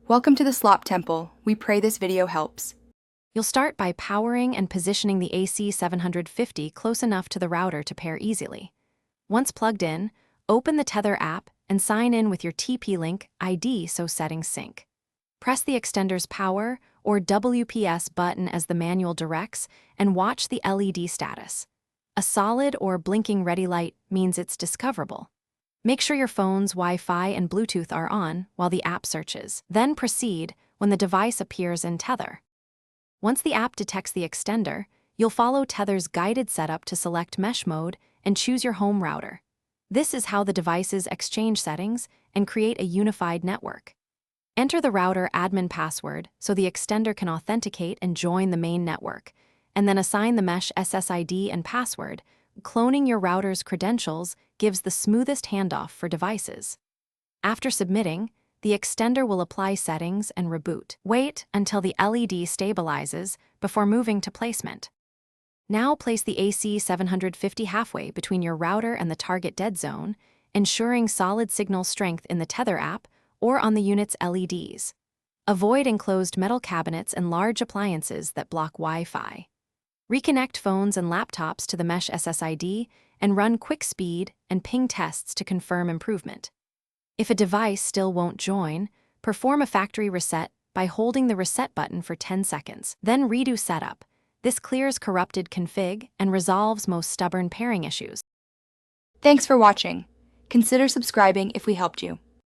Welcome to the Slop Temple. We pray this video helps. You'll start by powering and positioning the Ac750 close enough to the router to pair easily. Once plugged in, open the Tether app and sign in with your TP-Link ID so settings sync. Press the extender's power or WPS button as the manual directs and watch the LED status. A solid or blinking ready light means it's discoverable. Make sure your phone's Wi-Fi and Bluetooth are on while the app searches. Then proceed when the device appears in Tether. Once the app detects the extender, you'll follow Tether's guided setup to select mesh mode and choose your home router. This is how the devices exchange settings and create a unified network. Enter the router admin password so the extender can authenticate and join the main network, and then assign the mesh SSID and password. Cloning your router's credentials gives the smoothest handoff for devices. After submitting, the extender will apply settings and reboot. Wait until the LED stabilizes before moving to placement. Now place the Ac750 halfway between your router and the target dead zone, ensuring solid signal strength in the Tether app or on the unit's LEDs. Avoid enclosed metal cabinets and large appliances that block Wi-Fi. Reconnect phones and laptops to the mesh SSID and run quick speed and ping tests to confirm improvement. If a device still won't join, perform a factory reset by holding the reset button for 10 seconds. Then redo setup. This clears corrupted config and resolves most stubborn pairing issues. Thanks for watching. Consider subscribing if we helped you.